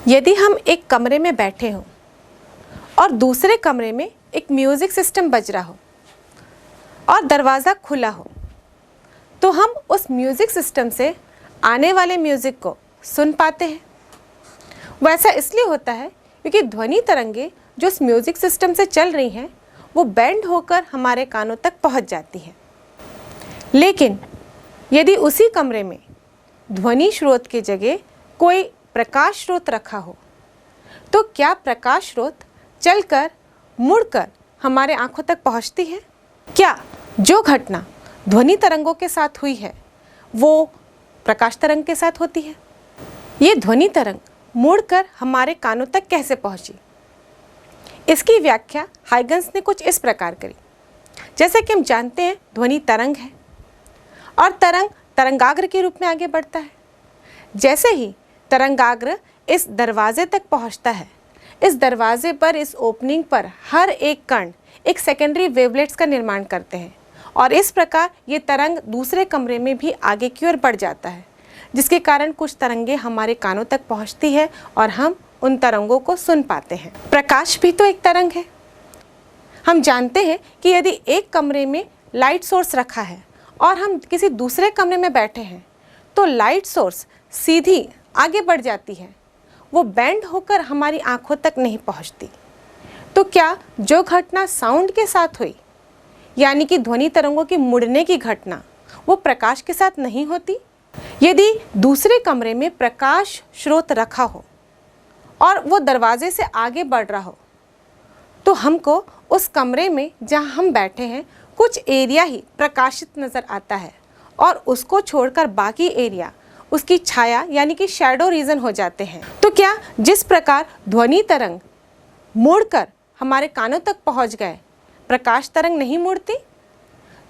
यदि हम एक कमरे में बैठे हों और दूसरे कमरे में एक म्यूज़िक सिस्टम बज रहा हो और दरवाज़ा खुला हो, तो हम उस म्यूज़िक सिस्टम से आने वाले म्यूज़िक को सुन पाते हैं। वैसा इसलिए होता है क्योंकि ध्वनि तरंगे जो उस म्यूज़िक सिस्टम से चल रही हैं वो बैंड होकर हमारे कानों तक पहुंच जाती हैं। लेकिन यदि उसी कमरे में ध्वनि स्रोत की जगह कोई प्रकाश स्रोत रखा हो, तो क्या प्रकाश स्रोत चलकर मुड़कर हमारे आंखों तक पहुंचती है? क्या जो घटना ध्वनि तरंगों के साथ हुई है वो प्रकाश तरंग के साथ होती है? ये ध्वनि तरंग मुड़कर हमारे कानों तक कैसे पहुंची? इसकी व्याख्या हाइगन्स ने कुछ इस प्रकार करी। जैसे कि हम जानते हैं ध्वनि तरंग है और तरंग तरंगाग्र के रूप में आगे बढ़ता है। जैसे ही तरंगाग्र इस दरवाजे तक पहुंचता है, इस दरवाजे पर, इस ओपनिंग पर हर एक कण एक सेकेंडरी वेवलेट्स का निर्माण करते हैं और इस प्रकार ये तरंग दूसरे कमरे में भी आगे की ओर बढ़ जाता है, जिसके कारण कुछ तरंगे हमारे कानों तक पहुंचती है और हम उन तरंगों को सुन पाते हैं। प्रकाश भी तो एक तरंग है। हम जानते हैं कि यदि एक कमरे में लाइट सोर्स रखा है और हम किसी दूसरे कमरे में बैठे हैं, तो लाइट सोर्स सीधी आगे बढ़ जाती है, वो बैंड होकर हमारी आंखों तक नहीं पहुंचती। तो क्या जो घटना साउंड के साथ हुई, यानी कि ध्वनि तरंगों की मुड़ने की घटना, वो प्रकाश के साथ नहीं होती? यदि दूसरे कमरे में प्रकाश स्रोत रखा हो और वो दरवाजे से आगे बढ़ रहा हो, तो हमको उस कमरे में जहाँ हम बैठे हैं कुछ एरिया ही प्रकाशित नज़र आता है और उसको छोड़कर बाकी एरिया उसकी छाया यानी कि शैडो रीजन हो जाते हैं। तो क्या जिस प्रकार ध्वनि तरंग मुड़कर हमारे कानों तक पहुंच गए, प्रकाश तरंग नहीं मुड़ती?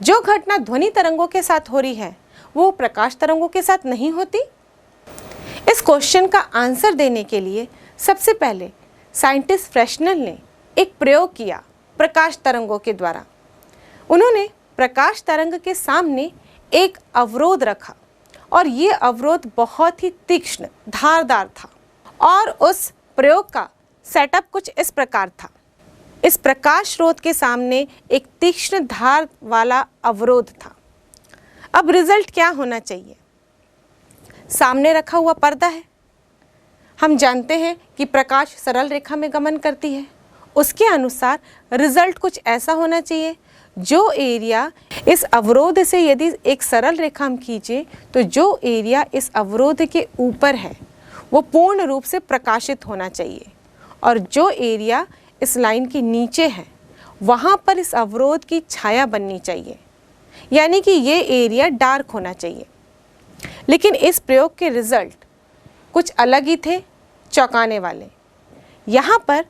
जो घटना ध्वनि तरंगों के साथ हो रही है वो प्रकाश तरंगों के साथ नहीं होती? इस क्वेश्चन का आंसर देने के लिए सबसे पहले साइंटिस्ट फ्रेशनल ने एक प्रयोग किया प्रकाश तरंगों के द्वारा। उन्होंने प्रकाश तरंग के सामने एक अवरोध रखा और ये अवरोध बहुत ही तीक्ष्ण धारदार था और उस प्रयोग का सेटअप कुछ इस प्रकार था। इस प्रकाश स्रोत के सामने एक तीक्ष्ण धार वाला अवरोध था। अब रिजल्ट क्या होना चाहिए? सामने रखा हुआ पर्दा है। हम जानते हैं कि प्रकाश सरल रेखा में गमन करती है। उसके अनुसार रिजल्ट कुछ ऐसा होना चाहिए, जो एरिया इस अवरोध से यदि एक सरल रेखा हम खींचे तो जो एरिया इस अवरोध के ऊपर है वो पूर्ण रूप से प्रकाशित होना चाहिए और जो एरिया इस लाइन के नीचे है वहाँ पर इस अवरोध की छाया बननी चाहिए, यानी कि ये एरिया डार्क होना चाहिए। लेकिन इस प्रयोग के रिजल्ट कुछ अलग ही थे, चौंकाने वाले। यहाँ पर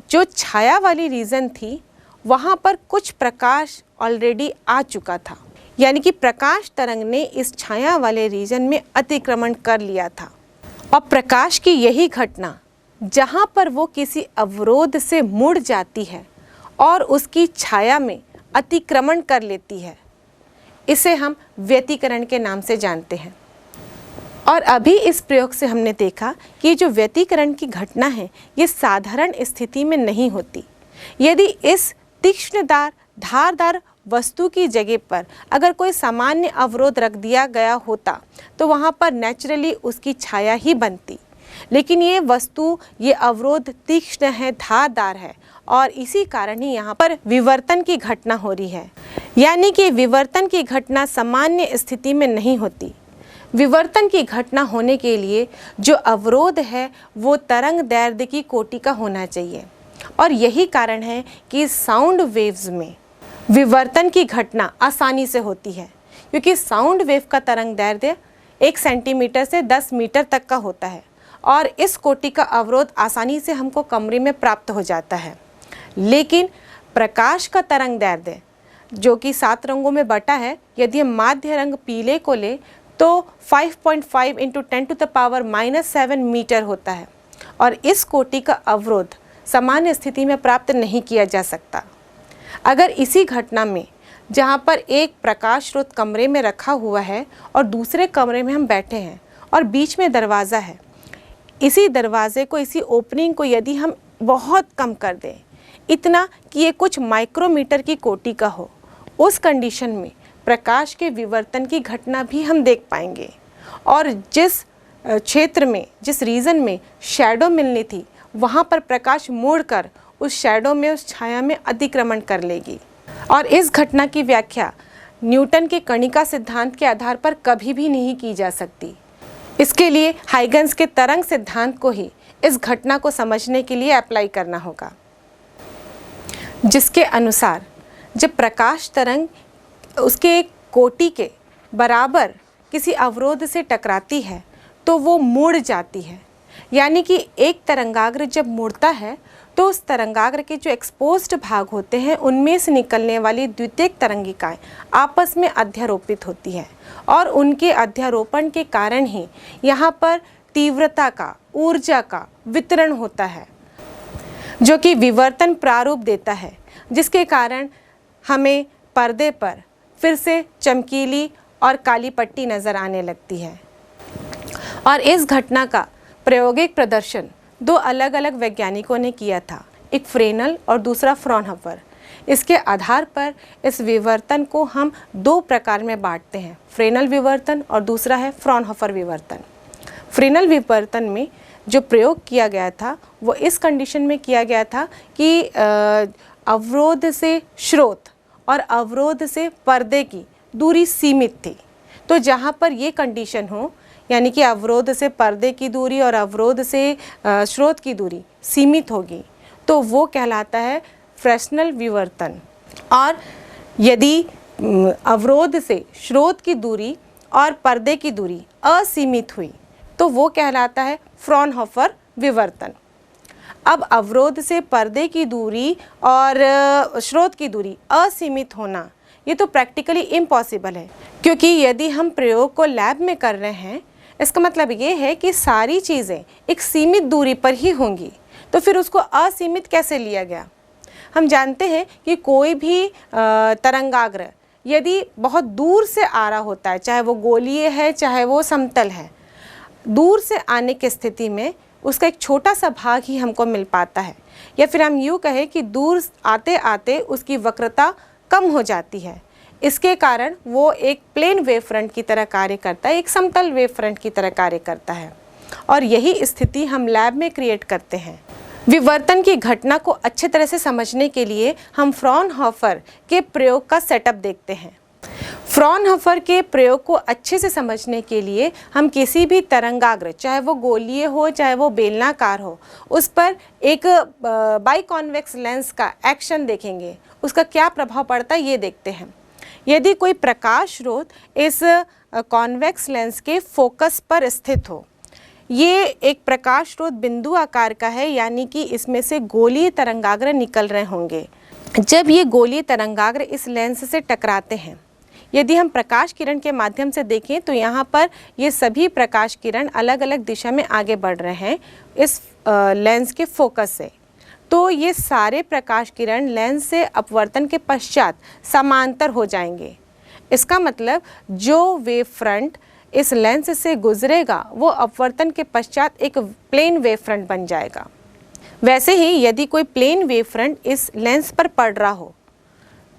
जो छाया वाली रीजन थी वहाँ पर कुछ प्रकाश ऑलरेडी आ चुका था, यानी कि प्रकाश तरंग ने इस छाया वाले रीजन में अतिक्रमण कर लिया था। और प्रकाश की यही घटना जहाँ पर वो किसी अवरोध से मुड़ जाती है और उसकी छाया में अतिक्रमण कर लेती है, इसे हम व्यतिकरण के नाम से जानते हैं। और अभी इस प्रयोग से हमने देखा कि जो व्यतिकरण की घटना है ये साधारण स्थिति में नहीं होती। यदि इस तीक्ष्णदार धारदार वस्तु की जगह पर अगर कोई सामान्य अवरोध रख दिया गया होता तो वहाँ पर नेचुरली उसकी छाया ही बनती। लेकिन ये वस्तु, ये अवरोध तीक्ष्ण है, धारदार है और इसी कारण ही यहाँ पर विवर्तन की घटना हो रही है। यानी कि विवर्तन की घटना सामान्य स्थिति में नहीं होती। विवर्तन की घटना होने के लिए जो अवरोध है वो तरंग दैर्ध्य की कोटि का होना चाहिए और यही कारण है कि साउंड वेव्स में विवर्तन की घटना आसानी से होती है, क्योंकि साउंड वेव का तरंग दैर्ध्य 1 सेंटीमीटर से 10 मीटर तक का होता है और इस कोटि का अवरोध आसानी से हमको कमरे में प्राप्त हो जाता है। लेकिन प्रकाश का तरंग दैर्ध्य जो कि 7 रंगों में बटा है, यदि हम माध्य रंग पीले को ले तो 5.5 × 10⁻⁻7 मीटर होता है और इस कोटि का अवरोध सामान्य स्थिति में प्राप्त नहीं किया जा सकता। अगर इसी घटना में जहाँ पर एक प्रकाश स्रोत कमरे में रखा हुआ है और दूसरे कमरे में हम बैठे हैं और बीच में दरवाज़ा है, इसी दरवाजे को, इसी ओपनिंग को यदि हम बहुत कम कर दें, इतना कि ये कुछ माइक्रोमीटर की कोटि का हो, उस कंडीशन में प्रकाश के विवर्तन की घटना भी हम देख पाएंगे। और जिस क्षेत्र में, जिस रीजन में शैडो मिलनी थी, वहाँ पर प्रकाश मुड़कर उस शैडो में, उस छाया में अतिक्रमण कर लेगी। और इस घटना की व्याख्या न्यूटन के कणिका सिद्धांत के आधार पर कभी भी नहीं की जा सकती। इसके लिए हाइगन्स के तरंग सिद्धांत को ही इस घटना को समझने के लिए अप्लाई करना होगा, जिसके अनुसार जब प्रकाश तरंग उसके एक कोटि के बराबर किसी अवरोध से टकराती है तो वो मुड़ जाती है। यानी कि एक तरंगाग्र जब मुड़ता है तो उस तरंगाग्र के जो एक्सपोज्ड भाग होते हैं उनमें से निकलने वाली द्वितीयक तरंगिकाएं आपस में अध्यारोपित होती हैं, और उनके अध्यारोपण के कारण ही यहाँ पर तीव्रता का, ऊर्जा का वितरण होता है, जो कि विवर्तन प्रारूप देता है, जिसके कारण हमें पर्दे पर फिर से चमकीली और काली पट्टी नज़र आने लगती है। और इस घटना का प्रायोगिक प्रदर्शन दो अलग अलग वैज्ञानिकों ने किया था, एक फ्रेनल और दूसरा फ्रॉनहोफर। इसके आधार पर इस विवर्तन को हम दो प्रकार में बांटते हैं, फ्रेनल विवर्तन और दूसरा है फ्रॉनहोफर विवर्तन। फ्रेनल विवर्तन में जो प्रयोग किया गया था वो इस कंडीशन में किया गया था कि अवरोध से स्रोत और अवरोध से पर्दे की दूरी सीमित थी। तो जहाँ पर ये कंडीशन हो, यानी कि अवरोध से पर्दे की दूरी और अवरोध से स्रोत की दूरी सीमित होगी, तो वो कहलाता है फ्रेस्नेल विवर्तन। और यदि अवरोध से स्रोत की दूरी और पर्दे की दूरी असीमित हुई तो वो कहलाता है फ्रॉनहोफर विवर्तन। अब अवरोध से पर्दे की दूरी और स्रोत की दूरी असीमित होना ये तो प्रैक्टिकली इम्पॉसिबल है, क्योंकि यदि हम प्रयोग को लैब में कर रहे हैं, इसका मतलब ये है कि सारी चीज़ें एक सीमित दूरी पर ही होंगी, तो फिर उसको असीमित कैसे लिया गया। हम जानते हैं कि कोई भी तरंगाग्र यदि बहुत दूर से आ रहा होता है, चाहे वो गोलीय है चाहे वो समतल है, दूर से आने की स्थिति में उसका एक छोटा सा भाग ही हमको मिल पाता है, या फिर हम यूँ कहें कि दूर आते आते उसकी वक्रता कम हो जाती है। इसके कारण वो एक प्लेन वेव फ्रंट की तरह कार्य करता है, एक समतल वेव फ्रंट की तरह कार्य करता है, और यही स्थिति हम लैब में क्रिएट करते हैं। विवर्तन की घटना को अच्छे तरह से समझने के लिए हम फ्रॉनहोफर के प्रयोग का सेटअप देखते हैं। फ्रॉनहोफर के प्रयोग को अच्छे से समझने के लिए हम किसी भी तरंगाग्र, चाहे वो गोलीय हो चाहे वो बेलनाकार हो, उस पर एक बाइकॉन्वेक्स लेंस का एक्शन देखेंगे, उसका क्या प्रभाव पड़ता है ये देखते हैं। यदि कोई प्रकाश स्रोत इस कॉन्वेक्स लेंस के फोकस पर स्थित हो, ये एक प्रकाश स्रोत बिंदु आकार का है, यानी कि इसमें से गोलीय तरंगाग्र निकल रहे होंगे। जब ये गोलीय तरंगाग्र इस लेंस से टकराते हैं, यदि हम प्रकाश किरण के माध्यम से देखें तो यहाँ पर ये सभी प्रकाश किरण अलग अलग दिशा में आगे बढ़ रहे हैं इस लेंस के फोकस से। तो ये सारे प्रकाश किरण लेंस से अपवर्तन के पश्चात समांतर हो जाएंगे। इसका मतलब जो वेव फ्रंट इस लेंस से गुजरेगा वो अपवर्तन के पश्चात एक प्लेन वेव फ्रंट बन जाएगा। वैसे ही यदि कोई प्लेन वेव फ्रंट इस लेंस पर पड़ रहा हो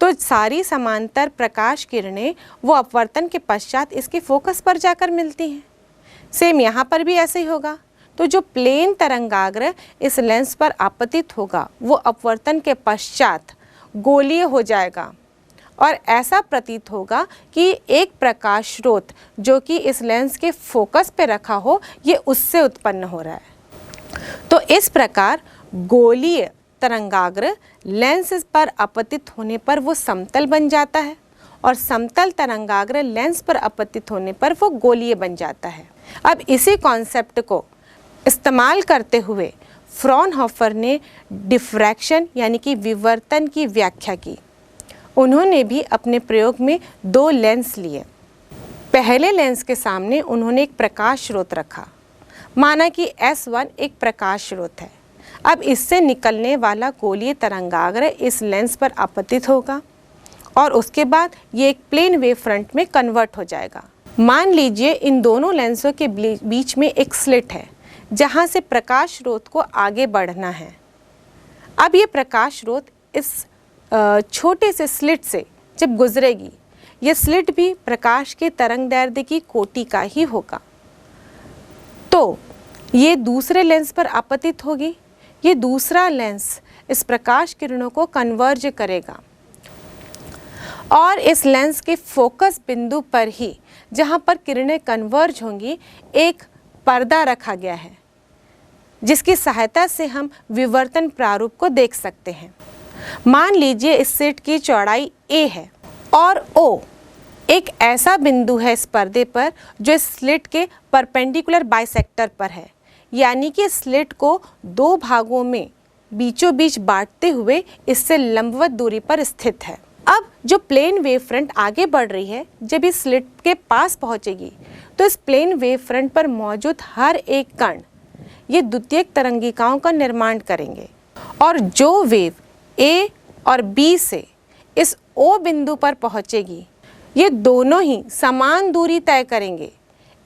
तो सारी समांतर प्रकाश किरणें वो अपवर्तन के पश्चात इसके फोकस पर जाकर मिलती हैं। सेम यहाँ पर भी ऐसे ही होगा। तो जो प्लेन तरंगाग्र इस लेंस पर आपतित होगा वो अपवर्तन के पश्चात गोलीय हो जाएगा, और ऐसा प्रतीत होगा कि एक प्रकाश स्रोत जो कि इस लेंस के फोकस पे रखा हो ये उससे उत्पन्न हो रहा है। तो इस प्रकार गोलीय तरंगाग्र लेंस पर आपतित होने पर वो समतल बन जाता है, और समतल तरंगाग्र लेंस पर आपतित होने पर वो गोलीय बन जाता है। अब इसी कॉन्सेप्ट को इस्तेमाल करते हुए फ्रॉनहोफर ने डिफ्रैक्शन यानी कि विवर्तन की व्याख्या की। उन्होंने भी अपने प्रयोग में दो लेंस लिए। पहले लेंस के सामने उन्होंने एक प्रकाश स्रोत रखा, माना कि S1 एक प्रकाश स्रोत है। अब इससे निकलने वाला गोलीय तरंगाग्र इस लेंस पर आपतित होगा और उसके बाद ये एक प्लेन वेव फ्रंट में कन्वर्ट हो जाएगा। मान लीजिए इन दोनों लेंसों के बीच में एक स्लिट है जहाँ से प्रकाश स्रोत को आगे बढ़ना है। अब ये प्रकाश स्रोत इस छोटे से स्लिट से जब गुजरेगी, ये स्लिट भी प्रकाश के तरंगदैर्ध्य की कोटि का ही होगा, तो ये दूसरे लेंस पर आपतित होगी। ये दूसरा लेंस इस प्रकाश किरणों को कन्वर्ज करेगा और इस लेंस के फोकस बिंदु पर ही, जहाँ पर किरणें कन्वर्ज होंगी, एक पर्दा रखा गया है जिसकी सहायता से हम विवर्तन प्रारूप को देख सकते हैं। मान लीजिए इस स्लिट की चौड़ाई a है और O एक ऐसा बिंदु है इस पर्दे पर जो इस स्लिट के परपेंडिकुलर बाइसेक्टर पर है, यानी कि स्लिट को दो भागों में बीचों बीच बांटते हुए इससे लंबवत दूरी पर स्थित है। अब जो प्लेन वेव फ्रंट आगे बढ़ रही है, जब इस स्लिट के पास पहुंचेगी तो इस प्लेन वेव फ्रंट पर मौजूद हर एक कण ये द्वितीयक तरंगिकाओं का निर्माण करेंगे और जो वेव A और B से इस O बिंदु पर पहुंचेगी, ये दोनों ही समान दूरी तय करेंगे।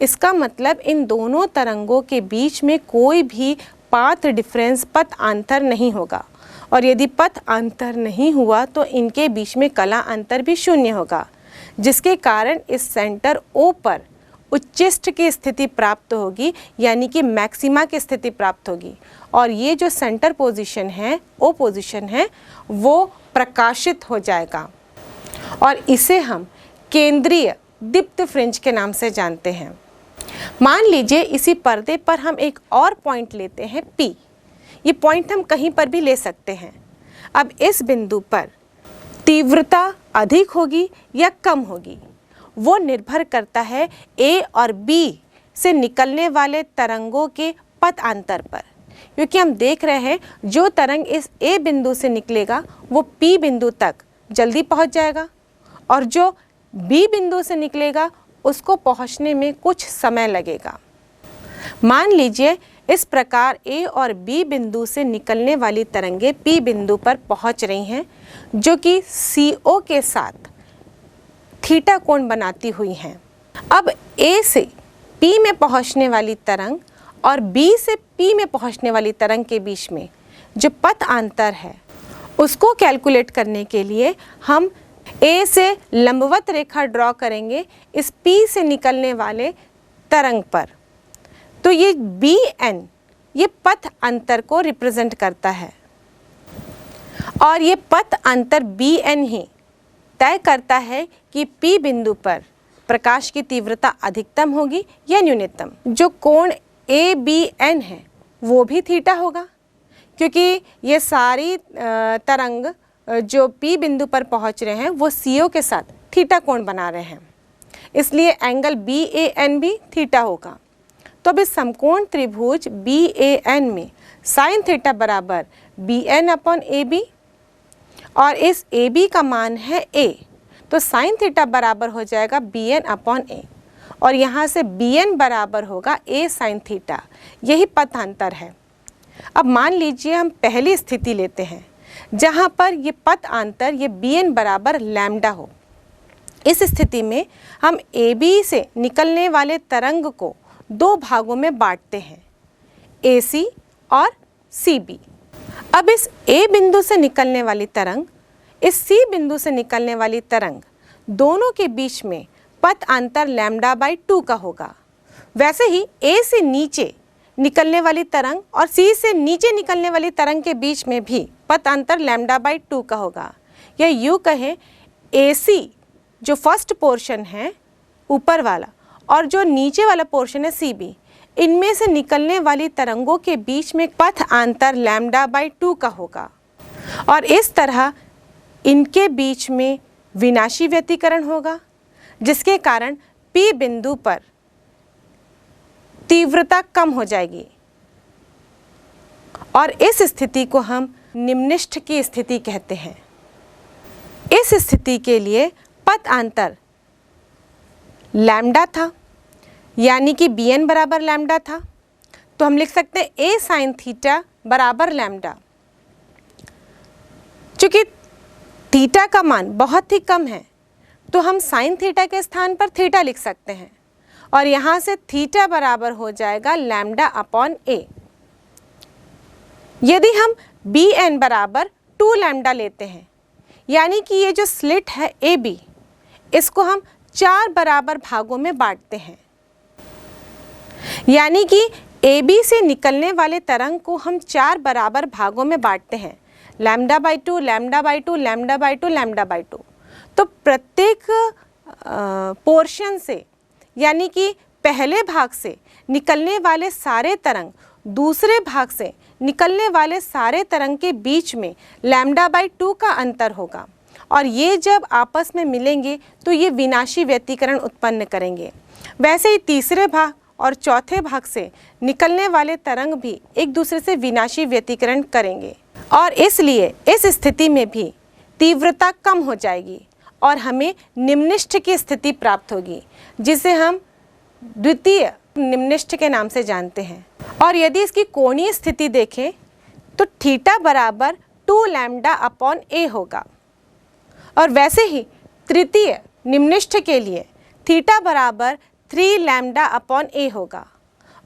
इसका मतलब इन दोनों तरंगों के बीच में कोई भी पाथ डिफरेंस, पथ अंतर नहीं होगा, और यदि पथ अंतर नहीं हुआ तो इनके बीच में कला अंतर भी शून्य होगा, जिसके कारण इस सेंटर O पर उच्चिष्ट की स्थिति प्राप्त होगी, यानी कि मैक्सिमा की स्थिति प्राप्त होगी, और ये जो सेंटर पोजीशन है, O पोजीशन है, वो प्रकाशित हो जाएगा और इसे हम केंद्रीय दीप्त फ्रिंज के नाम से जानते हैं। मान लीजिए इसी पर्दे पर हम एक और पॉइंट लेते हैं P। ये पॉइंट हम कहीं पर भी ले सकते हैं। अब इस बिंदु पर तीव्रता अधिक होगी या कम होगी, वो निर्भर करता है A और B से निकलने वाले तरंगों के पथ अंतर पर, क्योंकि हम देख रहे हैं जो तरंग इस A बिंदु से निकलेगा वो P बिंदु तक जल्दी पहुंच जाएगा और जो B बिंदु से निकलेगा उसको पहुंचने में कुछ समय लगेगा। मान लीजिए इस प्रकार A और B बिंदु से निकलने वाली तरंगें P बिंदु पर पहुंच रही हैं, जो कि CO के साथ थीटा कोण बनाती हुई हैं। अब A से P में पहुंचने वाली तरंग और B से P में पहुंचने वाली तरंग के बीच में जो पथ अंतर है उसको कैलकुलेट करने के लिए हम A से लंबवत रेखा ड्रॉ करेंगे इस P से निकलने वाले तरंग पर। तो ये Bn ये पथ अंतर को रिप्रेजेंट करता है और ये पथ अंतर Bn ही तय करता है कि P बिंदु पर प्रकाश की तीव्रता अधिकतम होगी या न्यूनतम। जो कोण ABN है वो भी थीटा होगा, क्योंकि ये सारी तरंग जो P बिंदु पर पहुंच रहे हैं वो CO के साथ थीटा कोण बना रहे हैं, इसलिए एंगल BAN भी थीटा होगा। तो अब इस समकोण त्रिभुज BAN में साइन थीटा बराबर BN अपॉन AB और इस AB का मान है A, तो साइन थीटा बराबर हो जाएगा BN अपॉन A और यहाँ से BN बराबर होगा A साइन थीटा। यही पथ अंतर है। अब मान लीजिए हम पहली स्थिति लेते हैं जहाँ पर ये पथ अंतर ये BN बराबर लैम्डा हो। इस स्थिति में हम AB से निकलने वाले तरंग को दो भागों में बांटते हैं, AC और CB। अब इस A बिंदु से निकलने वाली तरंग, इस C बिंदु से निकलने वाली तरंग, दोनों के बीच में पथ अंतर λ/2 का होगा। वैसे ही A से नीचे निकलने वाली तरंग और C से नीचे निकलने वाली तरंग के बीच में भी पथ अंतर λ/2 का होगा। या यूँ कहें AC जो फर्स्ट पोर्शन है ऊपर वाला और जो नीचे वाला पोर्शन है CB, इनमें से निकलने वाली तरंगों के बीच में पथ अंतर λ/2 का होगा और इस तरह इनके बीच में विनाशी व्यतिकरण होगा, जिसके कारण P बिंदु पर तीव्रता कम हो जाएगी और इस स्थिति को हम निम्निष्ठ की स्थिति कहते हैं। इस स्थिति के लिए पथ अंतर लैम्डा था, यानी कि BN बराबर लैम्डा था, तो हम लिख सकते हैं A साइन थीटा बराबर लैम्डा। चूँकि थीटा का मान बहुत ही कम है तो हम साइन थीटा के स्थान पर थीटा लिख सकते हैं और यहाँ से थीटा बराबर हो जाएगा लैम्डा अपॉन ए। यदि हम बी एन बराबर 2 लैम्डा लेते हैं, यानी कि ये जो स्लिट है ए बी, इसको हम 4 बराबर भागों में बांटते हैं, यानी कि ए बी से निकलने वाले तरंग को हम 4 बराबर भागों में बांटते हैं, lambda by 2, lambda by 2, lambda by 2, lambda by 2। तो प्रत्येक पोर्शन से, यानी कि पहले भाग से निकलने वाले सारे तरंग दूसरे भाग से निकलने वाले सारे तरंग के बीच में लैम्डा बाई 2 का अंतर होगा, और ये जब आपस में मिलेंगे तो ये विनाशी व्यतिकरण उत्पन्न करेंगे। वैसे ही तीसरे भाग और चौथे भाग से निकलने वाले तरंग भी एक दूसरे से विनाशी व्यतिकरण करेंगे, और इसलिए इस स्थिति में भी तीव्रता कम हो जाएगी और हमें निम्निष्ठ की स्थिति प्राप्त होगी, जिसे हम द्वितीय निम्निष्ठ के नाम से जानते हैं। और यदि इसकी कोणीय स्थिति देखें तो थीटा बराबर 2 लैम्डा अपॉन ए होगा, और वैसे ही तृतीय निम्निष्ठ के लिए थीटा बराबर 3 लैम्डा अपॉन ए होगा।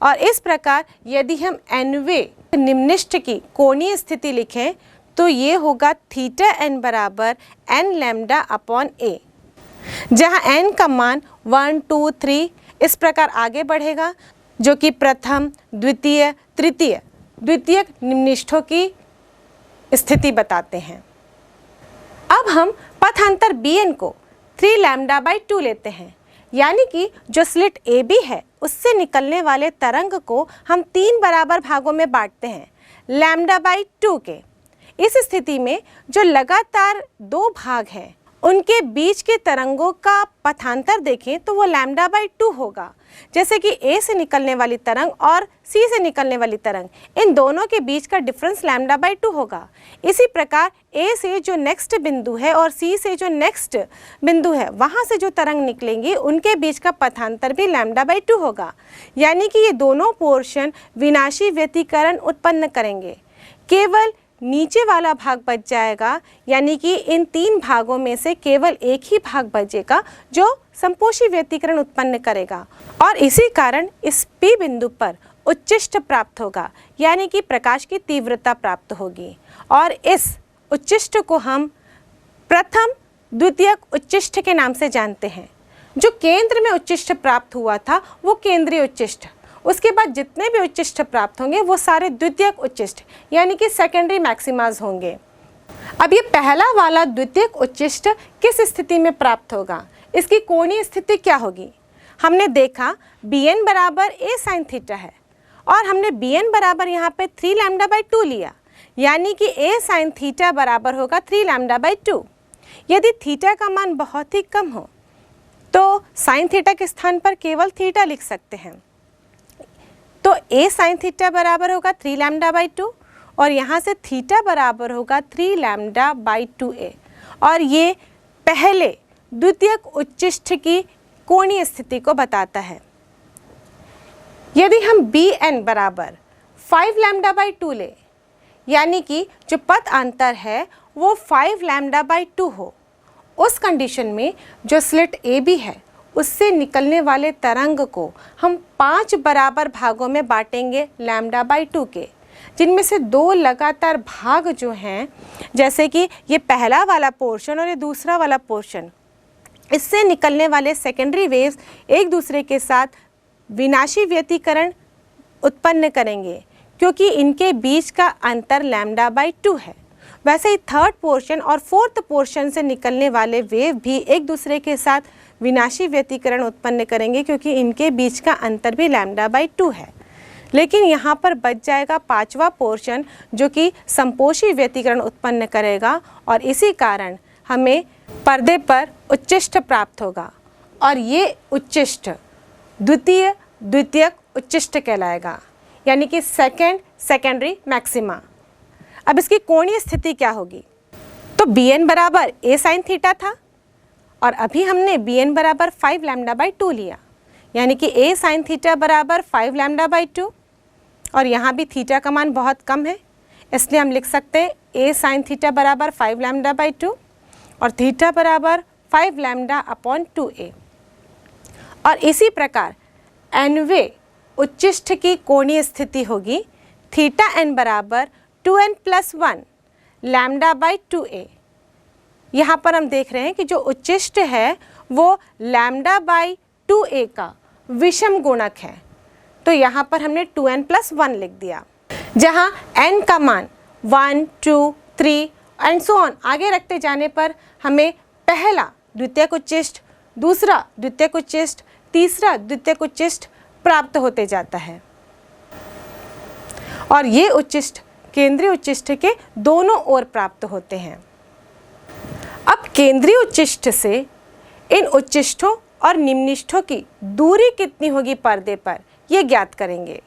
और इस प्रकार यदि हम nवें निम्निष्ठ की कोणीय स्थिति लिखें तो ये होगा थीटा n बराबर n लैम्डा अपॉन ए, जहाँ n का मान 1, 2, 3 इस प्रकार आगे बढ़ेगा, जो कि प्रथम, द्वितीय, तृतीय द्वितीयक निम्निष्ठों की स्थिति बताते हैं। अब हम पथांतर Bn को 3 लैम्डा बाई 2 लेते हैं, यानी कि जो स्लिट ए बी है उससे निकलने वाले तरंग को हम 3 बराबर भागों में बांटते हैं, लैम्डा बाई 2 के। इस स्थिति में जो लगातार 2 भाग हैं उनके बीच के तरंगों का पथांतर देखें तो वो लैम्डा बाई 2 होगा। जैसे कि ए से निकलने वाली तरंग और सी से निकलने वाली तरंग, इन दोनों के बीच का डिफरेंस लैम्डा बाई 2 होगा। इसी प्रकार ए से जो नेक्स्ट बिंदु है और सी से जो नेक्स्ट बिंदु है वहाँ से जो तरंग निकलेंगी उनके बीच का पथांतर भी लैम्डा बाई 2 होगा, यानी कि ये दोनों पोर्शन विनाशी व्यतिकरण उत्पन्न करेंगे। केवल नीचे वाला भाग बच जाएगा, यानी कि इन 3 भागों में से केवल एक ही भाग बचेगा जो संपोषी व्यतिकरण उत्पन्न करेगा, और इसी कारण इस P बिंदु पर उच्चिष्ट प्राप्त होगा, यानी कि प्रकाश की तीव्रता प्राप्त होगी। और इस उच्चिष्ट को हम प्रथम द्वितीयक उच्चिष्ट के नाम से जानते हैं। जो केंद्र में उच्चिष्ट प्राप्त हुआ था वो केंद्रीय उच्चिष्ट, उसके बाद जितने भी उच्चिष्ट प्राप्त होंगे वो सारे द्वितीयक उच्चिष्ट यानी कि सेकेंडरी मैक्सिमाज होंगे। अब ये पहला वाला द्वितीयक उच्चिष्ट किस स्थिति में प्राप्त होगा, इसकी कोणीय स्थिति क्या होगी? हमने देखा Bn बराबर a sin थीटा है, और हमने Bn बराबर यहाँ पे 3 लैम्डा बाई 2 लिया, यानी कि a sin थीटा बराबर होगा 3 लैम्डा बाई 2। यदि थीटा का मान बहुत ही कम हो तो साइन थीटा के स्थान पर केवल थीटा लिख सकते हैं। तो a sin थीटा बराबर होगा 3 लैम्डा बाई 2, और यहाँ से थीटा बराबर होगा 3 लैम्डा बाई 2a, और ये पहले द्वितीयक उच्चिष्ट की कोणीय स्थिति को बताता है। यदि हम Bn बराबर 5 लैम्डा बाई 2 ले, यानी कि जो पथ अंतर है वो 5 लैम्डा बाई 2 हो, उस कंडीशन में जो स्लिट ए बी है उससे निकलने वाले तरंग को हम 5 बराबर भागों में बांटेंगे लैम्डा बाई 2 के, जिनमें से 2 लगातार भाग जो हैं, जैसे कि ये पहला वाला पोर्शन और ये दूसरा वाला पोर्शन, इससे निकलने वाले सेकेंडरी वेव्स एक दूसरे के साथ विनाशी व्यतिकरण उत्पन्न करेंगे, क्योंकि इनके बीच का अंतर लैम्डा बाई 2 है। वैसे ही थर्ड पोर्शन और फोर्थ पोर्शन से निकलने वाले वेव भी एक दूसरे के साथ विनाशी व्यतिकरण उत्पन्न करेंगे, क्योंकि इनके बीच का अंतर भी लैम्डा बाई 2 है। लेकिन यहाँ पर बच जाएगा 5वां पोर्शन जो कि संपोषी व्यतिकरण उत्पन्न करेगा, और इसी कारण हमें पर्दे पर उच्चिष्ट प्राप्त होगा, और ये उच्चिष्ट द्वितीयक उच्चिष्ट कहलाएगा, यानी कि सेकेंडरी मैक्सिमा। अब इसकी कोणीय स्थिति क्या होगी? तो Bn बराबर a sin थीटा था, और अभी हमने Bn बराबर 5 लैम्डा बाई 2 लिया, यानी कि a sin थीटा बराबर 5 लैम्डा बाई 2, और यहाँ भी थीटा का मान बहुत कम है, इसलिए हम लिख सकते हैं a sin थीटा बराबर 5 लैम्डा बाई 2 और थीटा बराबर 5 लैम्डा अपॉन 2a। और इसी प्रकार nवें उच्चिष्ठ की कोणीय स्थिति होगी थीटा n बराबर 2n + 1 लैम्डा बाई 2a। यहाँ पर हम देख रहे हैं कि जो उच्चिष्ठ है वो लैम्डा बाई 2a का विषम गुणक है, तो यहाँ पर हमने 2n + 1 लिख दिया। जहाँ n का मान 1, 2, 3 एंड सो ऑन आगे रखते जाने पर हमें पहला द्वितीयक उच्चिष्ठ, दूसरा द्वितीयक उच्चिष्ठ, तीसरा द्वितीयक उच्चिष्ठ प्राप्त होते जाता है और ये उच्चिष्ठ केंद्रीय उच्चिष्ठ के दोनों ओर प्राप्त होते हैं। अब केंद्रीय उच्चिष्ठ से इन उच्चिष्ठों और निम्निष्ठों की दूरी कितनी होगी पर्दे पर, ये ज्ञात करेंगे।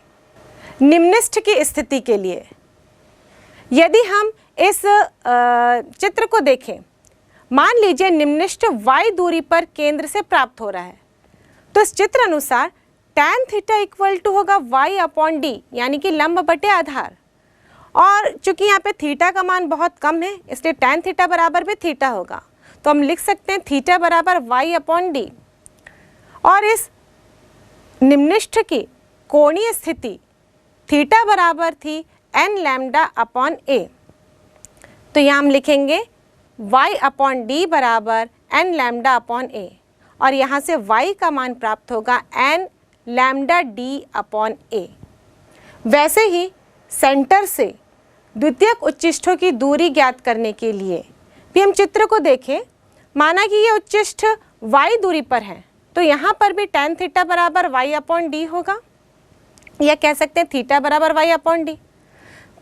निम्निष्ठ की स्थिति के लिए यदि हम इस चित्र को देखें, मान लीजिए निम्निष्ठ y दूरी पर केंद्र से प्राप्त हो रहा है, तो इस चित्र अनुसार tan थीटा इक्वल टू होगा y/d यानी कि लंब बटे आधार, और चूंकि यहाँ पे थीटा का मान बहुत कम है इसलिए tan थीटा बराबर भी थीटा होगा, तो हम लिख सकते हैं थीटा बराबर y/d। और इस निम्निष्ठ की कोणीय स्थिति थीटा बराबर थी n λ/a, तो यहाँ हम लिखेंगे y/d बराबर n λ/a और यहाँ से y का मान प्राप्त होगा n λd/a। वैसे ही सेंटर से द्वितीयक उच्चिष्ठों की दूरी ज्ञात करने के लिए भी हम चित्र को देखें, माना कि ये उच्चिष्ठ y दूरी पर है, तो यहाँ पर भी tan थीटा बराबर y/d होगा, या कह सकते हैं थीटा बराबर y/d।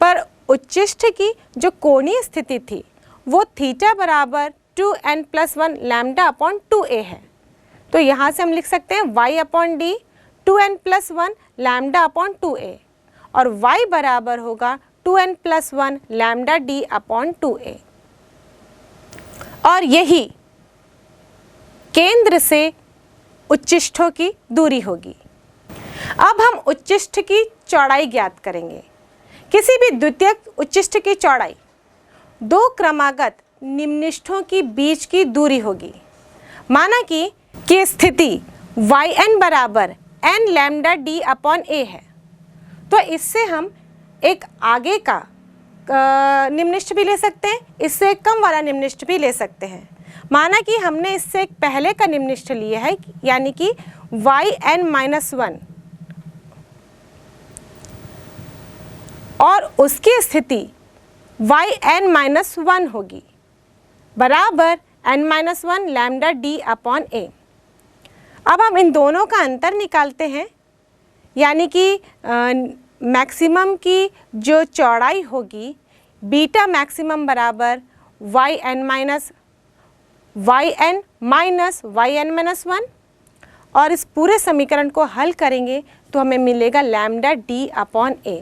पर उच्चिष्ठ की जो कोणीय स्थिति थी वो थीटा बराबर 2n + 1 λ/2a है, तो यहाँ से हम लिख सकते हैं y/d 2n + 1 λ/2a और y बराबर होगा 2n + 1 λd/2a। और यही केंद्र से उच्चिष्ठों की दूरी होगी। अब हम उच्चिष्ठ की चौड़ाई ज्ञात करेंगे। किसी भी द्वितीयक उच्चिष्ठ की चौड़ाई दो क्रमागत निम्निष्ठों की बीच की दूरी होगी। माना कि स्थिति yn बराबर n λd/a है, तो इससे हम एक आगे का निम्निष्ठ भी ले सकते हैं, इससे कम वाला निम्निष्ठ भी ले सकते हैं। माना कि हमने इससे एक पहले का निम्निष्ठ लिया है, यानी कि yn-1 और उसकी स्थिति yn-1 होगी बराबर n-1 λd/a। अब हम इन दोनों का अंतर निकालते हैं, यानी कि मैक्सिमम की जो चौड़ाई होगी बीटा मैक्सिमम बराबर yn-1 और इस पूरे समीकरण को हल करेंगे तो हमें मिलेगा λd/a,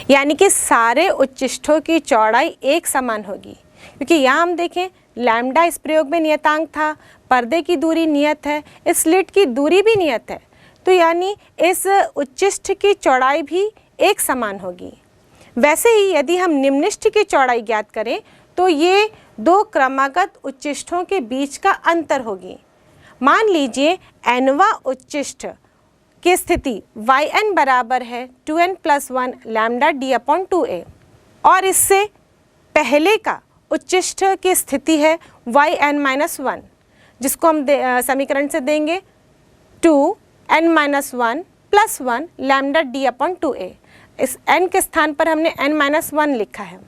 यानी कि सारे उच्चिष्ठों की चौड़ाई एक समान होगी, क्योंकि यहाँ हम देखें लैम्डा इस प्रयोग में नियतांक था, पर्दे की दूरी नियत है, इस स्लिट की दूरी भी नियत है, तो यानी इस उच्चिष्ठ की चौड़ाई भी एक समान होगी। वैसे ही यदि हम निम्निष्ठ की चौड़ाई ज्ञात करें तो ये दो क्रमागत उच्चिष्ठों के बीच का अंतर होगी। मान लीजिए nवां उच्चिष्ठ की स्थिति yn बराबर है 2n + 1 λd/2a और इससे पहले का उच्चिष्ठ की स्थिति है yn-1, जिसको हम समीकरण से देंगे 2n-1 + 1 λd/2a। इस n के स्थान पर हमने n-1 लिखा है।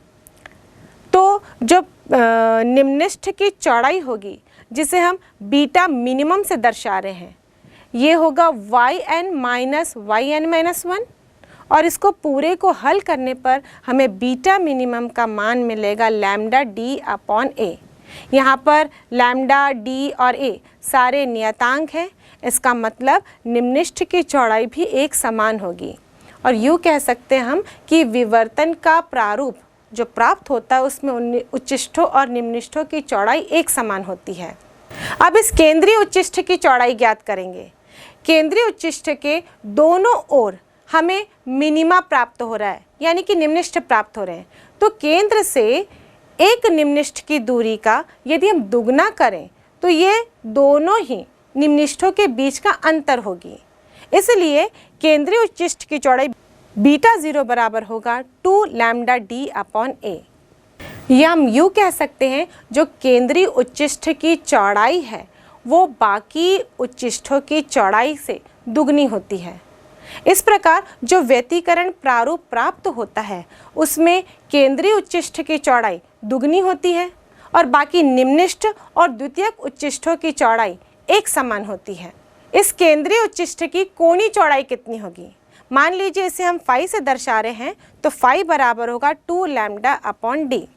तो जो निम्निष्ठ की चौड़ाई होगी जिसे हम बीटा मिनिमम से दर्शा रहे हैं, ये होगा yn-1 और इसको पूरे को हल करने पर हमें बीटा मिनिमम का मान मिलेगा λd/a। यहाँ पर लैम्डा, डी और ए सारे नियतांक हैं, इसका मतलब निम्निष्ठ की चौड़ाई भी एक समान होगी और यूँ कह सकते हैं हम कि विवर्तन का प्रारूप जो प्राप्त होता है उसमें उच्चिष्ठों और निम्निष्ठों की चौड़ाई एक समान होती है। अब इस केंद्रीय उच्चिष्ठ की चौड़ाई ज्ञात करेंगे। केंद्रीय उच्चिष्ठ के दोनों ओर हमें मिनिमा प्राप्त हो रहा है, यानी कि निम्निष्ठ प्राप्त हो रहे हैं, तो केंद्र से एक निम्निष्ठ की दूरी का यदि हम दुगना करें तो ये दोनों ही निम्निष्ठों के बीच का अंतर होगी। इसलिए केंद्रीय उच्चिष्ट की चौड़ाई बीटा 0 बराबर होगा 2 लैम्डा डी अपॉन ए। या हम यूँ कह सकते हैं जो केंद्रीय उच्चिष्ट की चौड़ाई है वो बाकी उच्चिष्टों की चौड़ाई से दुगनी होती है। इस प्रकार जो व्यतिकरण प्रारूप प्राप्त होता है उसमें केंद्रीय उच्चिष्ट की चौड़ाई दुगनी होती है और बाकी निम्निष्ठ और द्वितीयक उच्चिष्टों की चौड़ाई एक समान होती है। इस केंद्रीय उच्चिष्ट की कोणीय चौड़ाई कितनी होगी? मान लीजिए इसे हम फाई से दर्शा रहे हैं तो फाई बराबर होगा 2 लैम्डा अपॉन डी।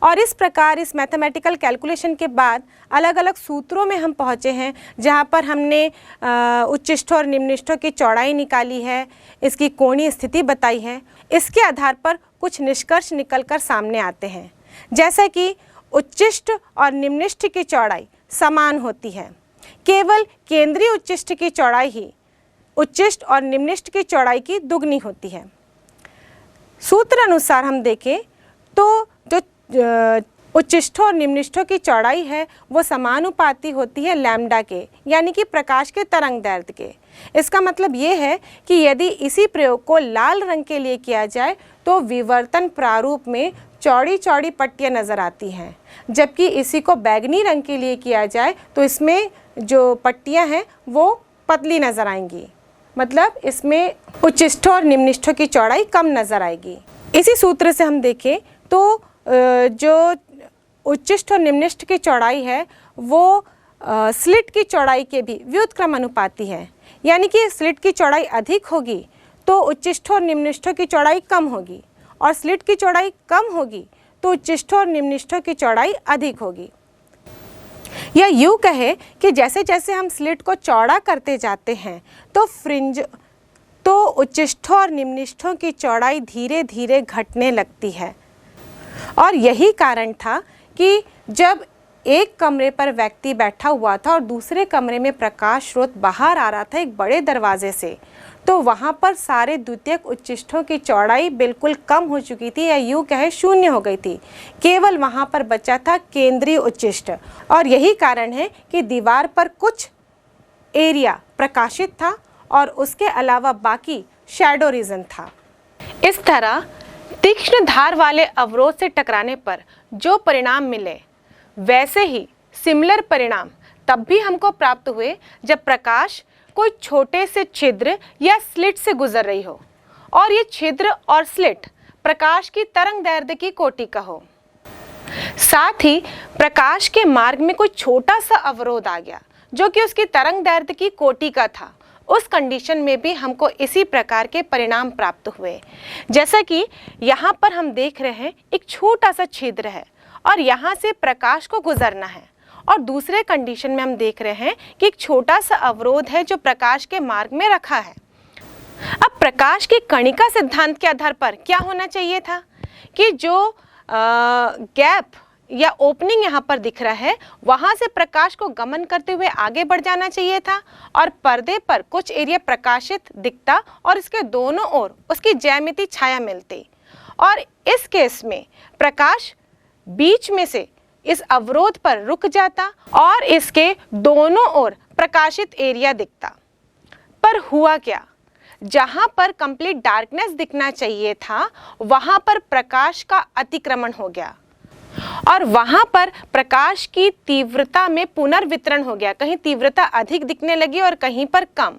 और इस प्रकार इस मैथमेटिकल कैलकुलेशन के बाद अलग अलग सूत्रों में हम पहुँचे हैं जहाँ पर हमने उच्चिष्टों और निम्निष्ठों की चौड़ाई निकाली है, इसकी कोणीय स्थिति बताई है। इसके आधार पर कुछ निष्कर्ष निकलकर सामने आते हैं, जैसा कि उच्चिष्ट और निम्निष्ठ की चौड़ाई समान होती है। केवल केंद्रीय उच्चिष्ट की चौड़ाई ही उच्चिष्ट और निम्निष्ठ की चौड़ाई की दुगनी होती है। सूत्र अनुसार हम देखें तो जो उच्चिष्टों और निम्निष्ठों की चौड़ाई है वो समानुपाती होती है लैम्डा के, यानी कि प्रकाश के तरंग दैर्ध्य के। इसका मतलब ये है कि यदि इसी प्रयोग को लाल रंग के लिए किया जाए तो विवर्तन प्रारूप में चौड़ी चौड़ी पट्टियाँ नज़र आती हैं, जबकि इसी को बैगनी रंग के लिए किया जाए तो इसमें जो पट्टियाँ हैं वो पतली नज़र आएंगी, मतलब इसमें उच्चिष्टों और निम्निष्ठों की चौड़ाई कम नज़र आएगी। इसी सूत्र से हम देखें तो जो उच्चिष्ट और निम्निष्ठ की चौड़ाई है वो स्लिट की चौड़ाई के भी व्युत्क्रमानुपाती है, यानी कि स्लिट की चौड़ाई अधिक होगी तो उच्चिष्टों और निम्निष्ठों की चौड़ाई कम होगी, और स्लिट की चौड़ाई कम होगी तो उच्चिष्टों और निम्निष्ठों की चौड़ाई अधिक होगी। या यूँ कहे कि जैसे जैसे हम स्लिट को चौड़ा करते जाते हैं तो उच्चिष्टों और निम्निष्ठों की चौड़ाई धीरे धीरे घटने लगती है। और यही कारण था कि जब एक कमरे पर व्यक्ति बैठा हुआ था और दूसरे कमरे में प्रकाश स्रोत बाहर आ रहा था एक बड़े दरवाजे से, तो वहाँ पर सारे द्वितीयक उच्चिष्टों की चौड़ाई बिल्कुल कम हो चुकी थी, या यूँ कहे शून्य हो गई थी। केवल वहाँ पर बचा था केंद्रीय उच्चिष्ट, और यही कारण है कि दीवार पर कुछ एरिया प्रकाशित था और उसके अलावा बाकी शैडो रीजन था। इस तरह तीक्ष्ण धार वाले अवरोध से टकराने पर जो परिणाम मिले वैसे ही सिमिलर परिणाम तब भी हमको प्राप्त हुए जब प्रकाश कोई छोटे से छिद्र या स्लिट से गुजर रही हो और ये छिद्र और स्लिट प्रकाश की तरंग दैर्ध्य की कोटि का हो। साथ ही प्रकाश के मार्ग में कोई छोटा सा अवरोध आ गया जो कि उसकी तरंग दैर्ध्य की कोटि का था। उस कंडीशन में भी हमको इसी प्रकार के परिणाम प्राप्त हुए। जैसा कि यहाँ पर हम देख रहे हैं एक छोटा सा छिद्र है और यहाँ से प्रकाश को गुजरना है, और दूसरे कंडीशन में हम देख रहे हैं कि एक छोटा सा अवरोध है जो प्रकाश के मार्ग में रखा है। अब प्रकाश की कणिका सिद्धांत के आधार पर क्या होना चाहिए था कि जो गैप या ओपनिंग यहाँ पर दिख रहा है वहाँ से प्रकाश को गमन करते हुए आगे बढ़ जाना चाहिए था, और पर्दे पर कुछ एरिया प्रकाशित दिखता और इसके दोनों ओर उसकी ज्यामिति छाया मिलती, और इस केस में प्रकाश बीच में से इस अवरोध पर रुक जाता और इसके दोनों ओर प्रकाशित एरिया दिखता। पर हुआ क्या, जहां पर कंप्लीट डार्कनेस दिखना चाहिए था वहां पर प्रकाश का अतिक्रमण हो गया और वहां पर प्रकाश की तीव्रता में पुनर्वितरण हो गया। कहीं तीव्रता अधिक दिखने लगी और कहीं पर कम।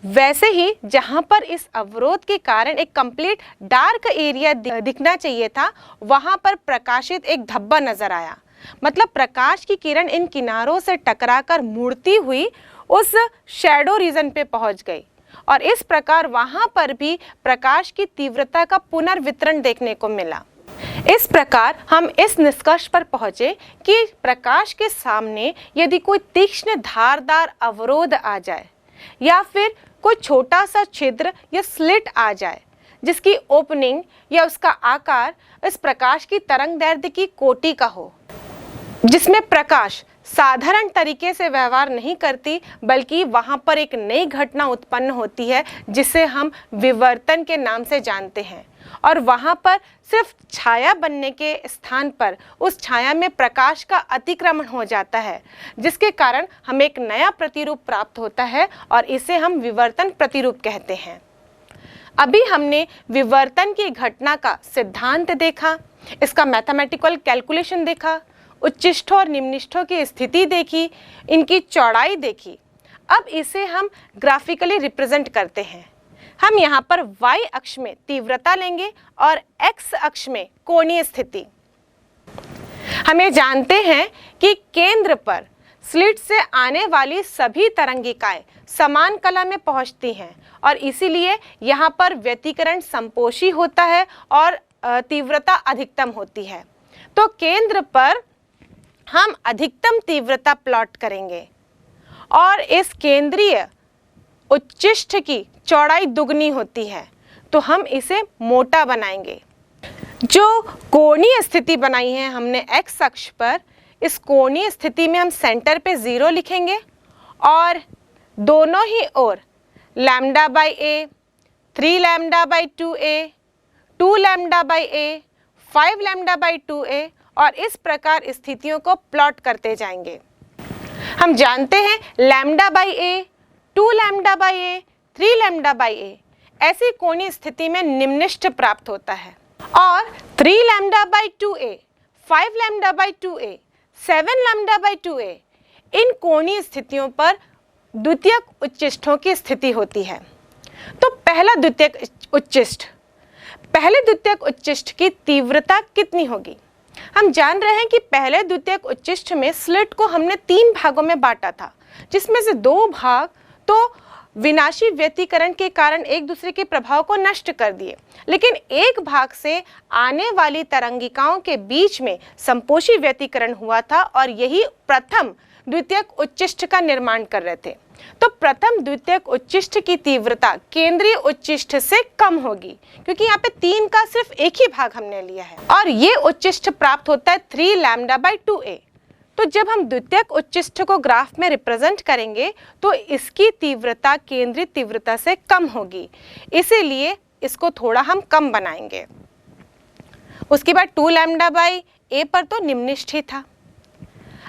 वैसे ही जहां पर इस अवरोध के कारण एक कंप्लीट डार्क एरिया दिखना चाहिए था वहां पर प्रकाशित एक धब्बा नजर आया। मतलब प्रकाश की किरण इन किनारों से टकराकर मुड़ती हुई उस शैडो रीजन पे पहुंच गई, और इस प्रकार वहां पर भी प्रकाश की तीव्रता का पुनर्वितरण देखने को मिला। इस प्रकार हम इस निष्कर्ष पर पहुंचे कि प्रकाश के सामने यदि कोई तीक्ष्ण धारदार अवरोध आ जाए या फिर कोई छोटा सा छिद्र या स्लिट आ जाए जिसकी ओपनिंग या उसका आकार इस प्रकाश की तरंग दैर्ध्य की कोटि का हो, जिसमें प्रकाश साधारण तरीके से व्यवहार नहीं करती बल्कि वहां पर एक नई घटना उत्पन्न होती है जिसे हम विवर्तन के नाम से जानते हैं, और वहाँ पर सिर्फ छाया बनने के स्थान पर उस छाया में प्रकाश का अतिक्रमण हो जाता है, जिसके कारण हमें एक नया प्रतिरूप प्राप्त होता है और इसे हम विवर्तन प्रतिरूप कहते हैं। अभी हमने विवर्तन की घटना का सिद्धांत देखा, इसका मैथमेटिकल कैलकुलेशन देखा, उच्चिष्ठों और निम्निष्ठों की स्थिति देखी, इनकी चौड़ाई देखी। अब इसे हम ग्राफिकली रिप्रेजेंट करते हैं। हम यहाँ पर y अक्ष में तीव्रता लेंगे और x अक्ष में कोणीय स्थिति। हम ये जानते हैं कि केंद्र पर स्लिट से आने वाली सभी तरंगिकाएं समान कला में पहुंचती हैं और इसीलिए यहाँ पर व्यतिकरण संपोषी होता है और तीव्रता अधिकतम होती है। तो केंद्र पर हम अधिकतम तीव्रता प्लॉट करेंगे और इस केंद्रीय उच्चिष्ठ की चौड़ाई दुगनी होती है, तो हम इसे मोटा बनाएंगे। जो कोणीय स्थिति बनाई है हमने x अक्ष पर, इस कोणीय स्थिति में हम सेंटर पे 0 लिखेंगे और दोनों ही ओर lambda by a, 3 lambda by 2a, 2 lambda by a, 5 lambda by 2a और इस प्रकार स्थितियों को प्लॉट करते जाएंगे। हम जानते हैं lambda by a, 2 lambda by a, 3 lambda by a ऐसी कोणीय स्थिति में निम्निष्ठ प्राप्त होता है और 3 lambda by 2a, 5 lambda by 2a, 7 lambda by 2a इन कोणीय स्थितियों पर द्वितीयक उच्चिष्ठों की स्थिति होती है। तो पहले द्वितीयक उच्चिष्ठ की तीव्रता कितनी होगी? हम जान रहे हैं कि पहले द्वितीयक उच्चिष्ठ में स्लिट को हमने 3 भागों में बांटा था, जिसमें से 2 भाग तो विनाशी व्यतिकरण के कारण एक दूसरे के प्रभाव को नष्ट कर दिए, लेकिन एक भाग से आने वाली तरंगिकाओं के बीच में संपोषी व्यतिकरण हुआ था और यही प्रथम द्वितीयक उच्चिष्ठ का निर्माण कर रहे थे। तो प्रथम द्वितीयक उच्चिष्ठ की तीव्रता केंद्रीय उच्चिष्ठ से कम होगी, क्योंकि यहाँ पे 3 का सिर्फ एक ही भाग हमने लिया है और ये उच्चिष्ठ प्राप्त होता है 3 लैम्डा बाई 2a। तो जब हम द्वितीयक उच्चिष्ठ को ग्राफ में रिप्रेजेंट करेंगे तो इसकी तीव्रता केंद्रीय तीव्रता से कम होगी, इसीलिए इसको थोड़ा हम कम बनाएंगे। उसके बाद 2 लैम्डा बाई a पर तो निम्निष्ठ ही था।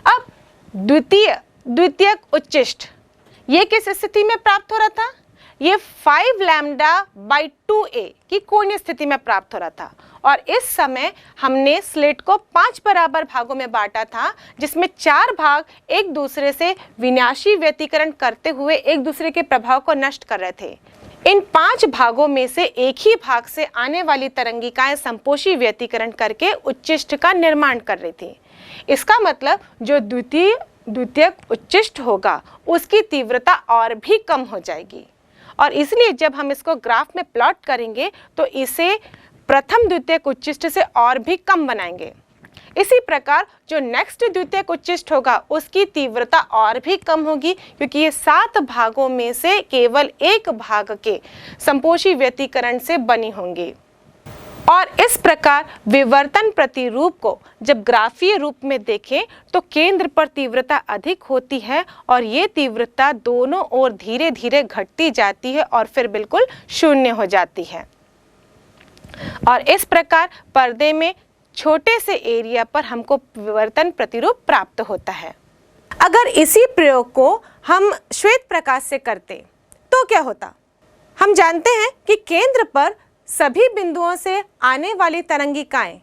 अब द्वितीयक उच्चिष्ठ ये किस स्थिति में प्राप्त हो रहा था? ये 5 लैम्डा बाई 2a की कोणीय स्थिति में प्राप्त हो रहा था और इस समय हमने स्लिट को 5 बराबर भागों में बांटा था, जिसमें 4 भाग एक दूसरे से विनाशी व्यतिकरण करते हुए एक दूसरे के प्रभाव को नष्ट कर रहे थे। इन 5 भागों में से एक ही भाग से आने वाली तरंगिकाएं संपोषी व्यतिकरण करके उच्चिष्ठ का निर्माण कर रही थी। इसका मतलब जो द्वितीयक उच्चिष्ठ होगा उसकी तीव्रता और भी कम हो जाएगी और इसलिए जब हम इसको ग्राफ में प्लॉट करेंगे तो इसे प्रथम द्वितीयक उच्चिष्ठ से और भी कम बनाएंगे। इसी प्रकार जो नेक्स्ट द्वितीयक उच्चिष्ठ होगा उसकी तीव्रता और भी कम होगी, क्योंकि ये 7 भागों में से केवल एक भाग के संपोषी व्यतिकरण से बनी होंगी। और इस प्रकार विवर्तन प्रतिरूप को जब ग्राफीय रूप में देखें तो केंद्र पर तीव्रता अधिक होती है और ये तीव्रता दोनों ओर धीरे धीरे घटती जाती है और फिर बिल्कुल शून्य हो जाती है। और इस प्रकार पर्दे में छोटे से एरिया पर हमको विवर्तन प्रतिरूप प्राप्त होता है। अगर इसी प्रयोग को हम श्वेत प्रकाश से करते तो क्या होता? हम जानते हैं कि केंद्र पर सभी बिंदुओं से आने वाली तरंगिकाएं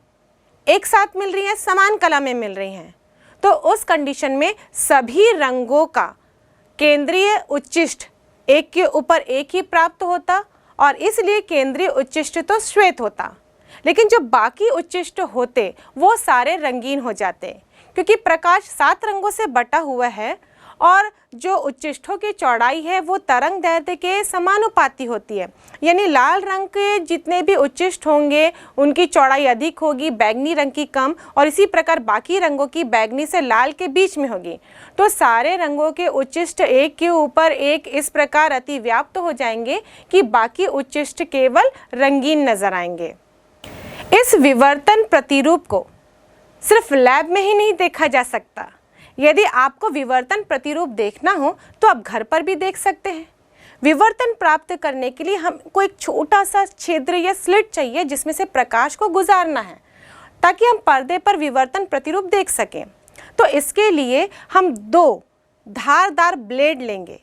एक साथ मिल रही हैं, समान कला में मिल रही हैं, तो उस कंडीशन में सभी रंगों का केंद्रीय उच्चिष्ठ एक के ऊपर एक ही प्राप्त होता और इसलिए केंद्रीय उच्चिष्ठ तो श्वेत होता, लेकिन जो बाकी उच्चिष्ठ होते वो सारे रंगीन हो जाते, क्योंकि प्रकाश 7 रंगों से बटा हुआ है और जो उच्चिष्ठों की चौड़ाई है वो तरंग दैर्ध्य के समानुपाती होती है। यानी लाल रंग के जितने भी उच्चिष्ठ होंगे उनकी चौड़ाई अधिक होगी, बैगनी रंग की कम, और इसी प्रकार बाकी रंगों की बैगनी से लाल के बीच में होगी। तो सारे रंगों के उच्चिष्ठ एक के ऊपर एक इस प्रकार अति व्याप्त हो जाएंगे कि बाकी उच्चिष्ठ केवल रंगीन नजर आएंगे। इस विवर्तन प्रतिरूप को सिर्फ लैब में ही नहीं देखा जा सकता। यदि आपको विवर्तन प्रतिरूप देखना हो तो आप घर पर भी देख सकते हैं। विवर्तन प्राप्त करने के लिए हमको एक छोटा सा छिद्र या स्लिट चाहिए जिसमें से प्रकाश को गुजारना है, ताकि हम पर्दे पर विवर्तन प्रतिरूप देख सकें। तो इसके लिए हम दो धारदार ब्लेड लेंगे।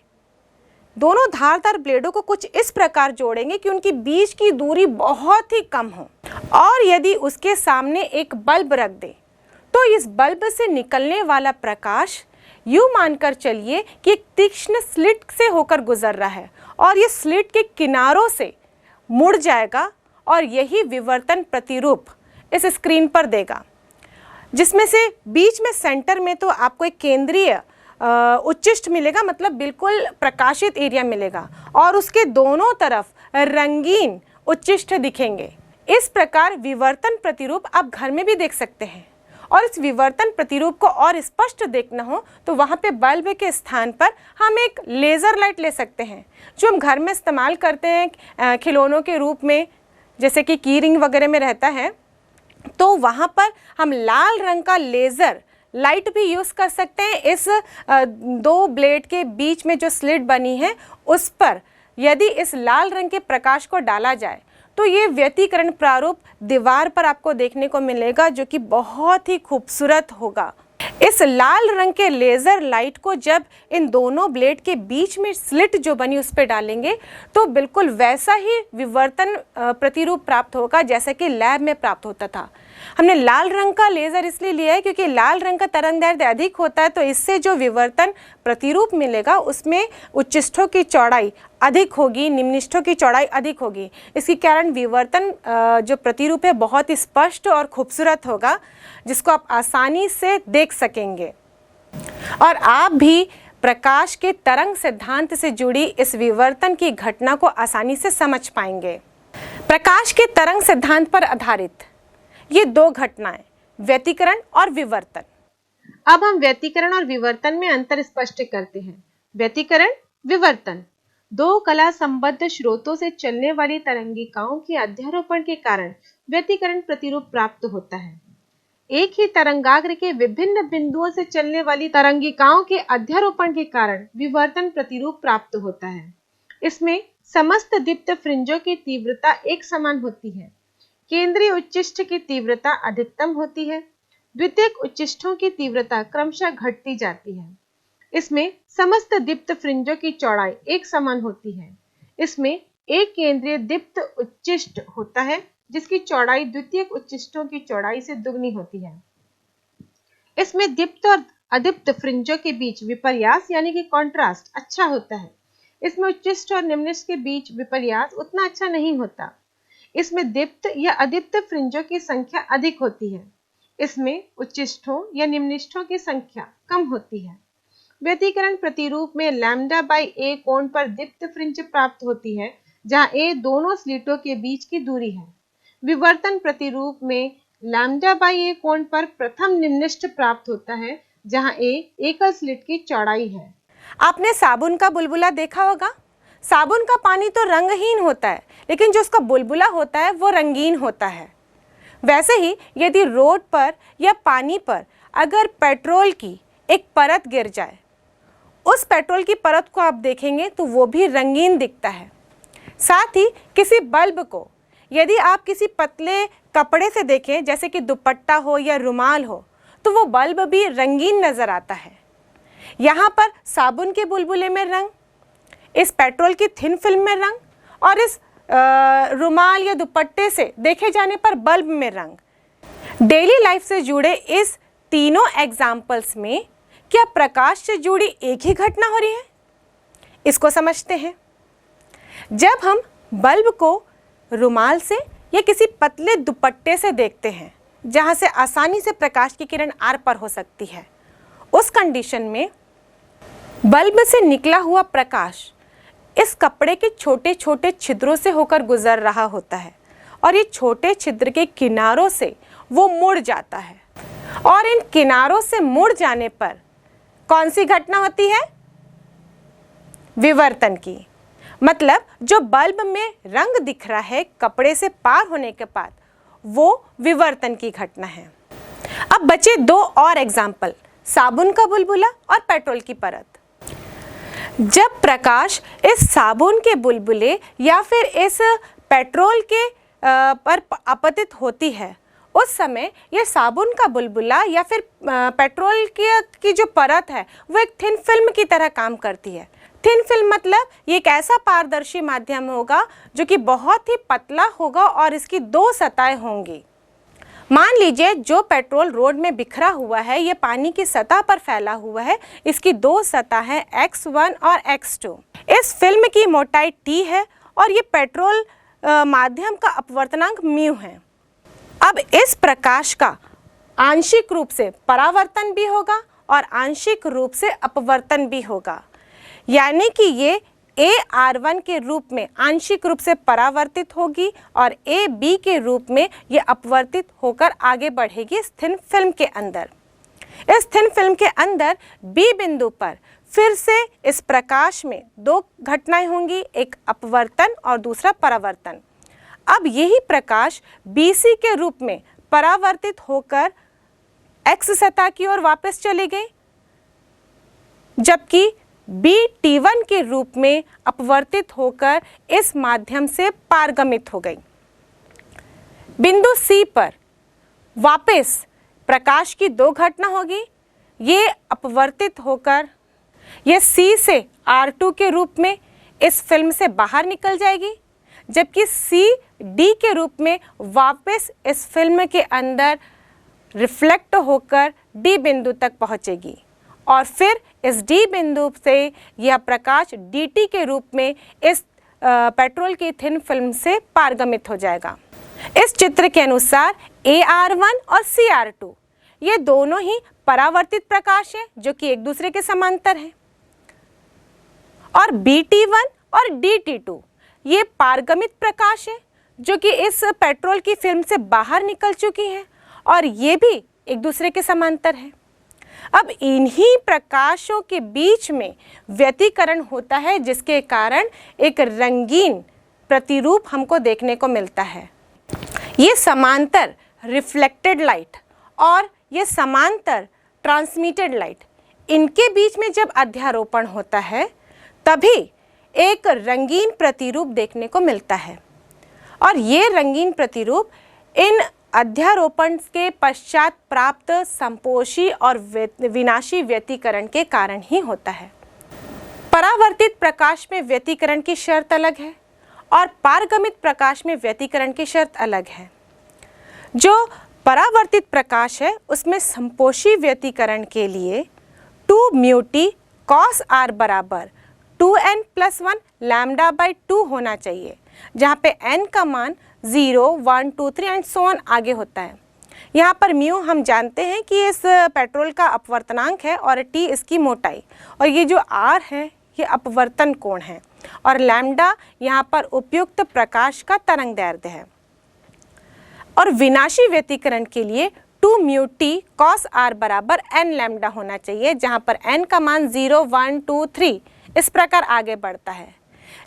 दोनों धारदार ब्लेडों को कुछ इस प्रकार जोड़ेंगे कि उनकी बीच की दूरी बहुत ही कम हो, और यदि उसके सामने एक बल्ब रख दें तो इस बल्ब से निकलने वाला प्रकाश यूँ मानकर चलिए कि एक तीक्ष्ण स्लिट से होकर गुजर रहा है और ये स्लिट के किनारों से मुड़ जाएगा और यही विवर्तन प्रतिरूप इस स्क्रीन पर देगा, जिसमें से बीच में सेंटर में तो आपको एक केंद्रीय उच्चिष्ट मिलेगा, मतलब बिल्कुल प्रकाशित एरिया मिलेगा, और उसके दोनों तरफ रंगीन उच्चिष्ट दिखेंगे। इस प्रकार विवर्तन प्रतिरूप आप घर में भी देख सकते हैं। और इस विवर्तन प्रतिरूप को और स्पष्ट देखना हो तो वहाँ पे बल्ब के स्थान पर हम एक लेज़र लाइट ले सकते हैं, जो हम घर में इस्तेमाल करते हैं खिलौनों के रूप में, जैसे कि की रिंग वगैरह में रहता है। तो वहाँ पर हम लाल रंग का लेज़र लाइट भी यूज़ कर सकते हैं। इस दो ब्लेड के बीच में जो स्लिट बनी है उस पर यदि इस लाल रंग के प्रकाश को डाला जाए तो ये व्यतिकरण प्रारूप दीवार पर आपको देखने को मिलेगा, जो कि बहुत ही खूबसूरत होगा। इस लाल रंग के लेज़र लाइट को जब इन दोनों ब्लेड के बीच में स्लिट जो बनी उस पर डालेंगे तो बिल्कुल वैसा ही विवर्तन प्रतिरूप प्राप्त होगा जैसा कि लैब में प्राप्त होता था। हमने लाल रंग का लेज़र इसलिए लिया है क्योंकि लाल रंग का तरंगदैर्ध्य अधिक होता है, तो इससे जो विवर्तन प्रतिरूप मिलेगा उसमें उच्चिष्ठों की चौड़ाई अधिक होगी, निम्निष्ठों की चौड़ाई अधिक होगी। इसके कारण विवर्तन जो प्रतिरूप है बहुत ही स्पष्ट और खूबसूरत होगा, जिसको आप आसानी से देख सकेंगे। और आप भी प्रकाश के तरंग सिद्धांत से जुड़ी इस विवर्तन की घटना को आसानी से समझ पाएंगे। प्रकाश के तरंग सिद्धांत पर आधारित ये दो घटनाएं, व्यतिकरण और विवर्तन। अब हम व्यतिकरण और विवर्तन में अंतर स्पष्ट करते हैं। व्यतिकरण, विवर्तन दो कला संबद्ध स्रोतों से चलने वाली तरंगिकाओं के अध्यारोपण के कारण व्यतिकरण प्रतिरूप प्राप्त होता है। एक ही तरंगाग्र के विभिन्न बिंदुओं से चलने वाली तरंगिकाओं के अध्यारोपण के कारण विवर्तन प्रतिरूप प्राप्त होता है। इसमें समस्त दीप्त फ्रिंजों की तीव्रता एक समान होती है। केंद्रीय उच्चिष्ठ की तीव्रता अधिकतम होती है, द्वितीयक उच्चिष्ठों की तीव्रता क्रमशः घटती जाती है। इसमें समस्त दीप्त फ्रिंजों की चौड़ाई एक समान होती है। इसमें एक केंद्रीय दीप्त उच्चिष्ठ होता है जिसकी चौड़ाई द्वितीयक उच्चिष्ठों की चौड़ाई से दुगनी होती है। इसमें दीप्त और अदीप्त फ्रिंजों के बीच विपर्यास यानी कि कॉन्ट्रास्ट अच्छा होता है। इसमें उच्चिष्ठ और निम्निष्ठ के बीच विपर्यास उतना अच्छा नहीं होता। इसमें दीप्त या अदीप्त फ्रिंजों की संख्या अधिक होती है। इसमें उच्चिष्ठों या निम्निष्ठों की संख्या कम होती है। व्यतिकरण प्रतिरूप में लैम्डा बाई ए कोण पर दीप्त फ्रिंज प्राप्त होती है, जहां ए दोनों स्लिटों के बीच की दूरी है। विवर्तन प्रतिरूप में लैम्डा बाई ए कोण पर प्रथम निम्निष्ठ प्राप्त होता है, जहां ए एकल स्लिट की चौड़ाई है। आपने साबुन का बुलबुला देखा होगा। साबुन का पानी तो रंगहीन होता है, लेकिन जो उसका बुलबुला होता है वो रंगीन होता है। वैसे ही यदि रोड पर या पानी पर अगर पेट्रोल की एक परत गिर जाए, उस पेट्रोल की परत को आप देखेंगे तो वो भी रंगीन दिखता है। साथ ही किसी बल्ब को यदि आप किसी पतले कपड़े से देखें, जैसे कि दुपट्टा हो या रुमाल हो, तो वो बल्ब भी रंगीन नज़र आता है। यहाँ पर साबुन के बुलबुले में रंग, इस पेट्रोल की थिन फिल्म में रंग, और इस रुमाल या दुपट्टे से देखे जाने पर बल्ब में रंग। डेली लाइफ से जुड़े इस तीनों एग्जाम्पल्स में क्या प्रकाश से जुड़ी एक ही घटना हो रही है? इसको समझते हैं। जब हम बल्ब को रुमाल से या किसी पतले दुपट्टे से देखते हैं, जहां से आसानी से प्रकाश की किरण आर पार हो सकती है, उस कंडीशन में बल्ब से निकला हुआ प्रकाश इस कपड़े के छोटे छोटे छिद्रों से होकर गुजर रहा होता है, और ये छोटे छिद्र के किनारों से वो मुड़ जाता है, और इन किनारों से मुड़ जाने पर कौन सी घटना होती है? विवर्तन की। मतलब जो बल्ब में रंग दिख रहा है कपड़े से पार होने के बाद, वो विवर्तन की घटना है। अब बचे दो और एग्जाम्पल, साबुन का बुलबुला और पेट्रोल की परत। जब प्रकाश इस साबुन के बुलबुले या फिर इस पेट्रोल के पर आपतित होती है, उस समय ये साबुन का बुलबुला या फिर पेट्रोल की जो परत है वो एक थिन फिल्म की तरह काम करती है। थिन फिल्म मतलब ये एक ऐसा पारदर्शी माध्यम होगा जो कि बहुत ही पतला होगा और इसकी दो सतहें होंगी। मान लीजिए जो पेट्रोल रोड में बिखरा हुआ है ये पानी की सतह पर फैला हुआ है। इसकी दो सतह है x1 और x2। इस फिल्म की मोटाई t है और ये पेट्रोल माध्यम का अपवर्तनांक म्यू है। अब इस प्रकाश का आंशिक रूप से परावर्तन भी होगा और आंशिक रूप से अपवर्तन भी होगा, यानी कि ये AR1 के रूप में आंशिक रूप से परावर्तित होगी और AB के रूप में ये अपवर्तित होकर आगे बढ़ेगी इस थिन फिल्म के अंदर। इस थिन फिल्म के अंदर B बिंदु पर फिर से इस प्रकाश में दो घटनाएं होंगी, एक अपवर्तन और दूसरा परावर्तन। अब यही प्रकाश BC के रूप में परावर्तित होकर X सतह की ओर वापस चली गई, जबकि BT1 के रूप में अपवर्तित होकर इस माध्यम से पारगमित हो गई। बिंदु C पर वापस प्रकाश की दो घटना होगी। ये अपवर्तित होकर ये C से R2 के रूप में इस फिल्म से बाहर निकल जाएगी, जबकि C D के रूप में वापस इस फिल्म के अंदर रिफ्लेक्ट होकर D बिंदु तक पहुंचेगी और फिर इस D बिंदु से यह प्रकाश DT के रूप में इस पेट्रोल की थिन फिल्म से पारगमित हो जाएगा। इस चित्र के अनुसार AR1 और CR2 ये दोनों ही परावर्तित प्रकाश हैं जो कि एक दूसरे के समांतर हैं, और BT1 और DT2 ये पारगमित प्रकाश है जो कि इस पेट्रोल की फिल्म से बाहर निकल चुकी हैं और ये भी एक दूसरे के समांतर है। अब इन्हीं प्रकाशों के बीच में व्यतिकरण होता है, जिसके कारण एक रंगीन प्रतिरूप हमको देखने को मिलता है। ये समांतर रिफ्लेक्टेड लाइट और ये समांतर ट्रांसमिटेड लाइट, इनके बीच में जब अध्यारोपण होता है तभी एक रंगीन प्रतिरूप देखने को मिलता है, और ये रंगीन प्रतिरूप इन अध्यारोपण के पश्चात प्राप्त संपोषी और विनाशी व्यतिकरण के कारण ही होता है। परावर्तित प्रकाश में व्यतिकरण की शर्त अलग है और पारगमित प्रकाश में व्यतिकरण की शर्त अलग है। जो परावर्तित प्रकाश है उसमें संपोषी व्यतिकरण के लिए 2μt cos r बराबर 2n+1 λ/2 होना चाहिए, जहाँ पे n का मान 0, 1, 2, 3 एंड सो ऑन आगे होता है। यहाँ पर म्यू हम जानते हैं कि इस पेट्रोल का अपवर्तनांक है और t इसकी मोटाई, और ये जो r है ये अपवर्तन कोण है, और लैम्डा यहाँ पर उपयुक्त प्रकाश का तरंग दैर्ध्य है। और विनाशी व्यतिकरण के लिए 2μt cos r बराबर n लैम्डा होना चाहिए, जहाँ पर n का मान 0, 1, 2, 3 इस प्रकार आगे बढ़ता है।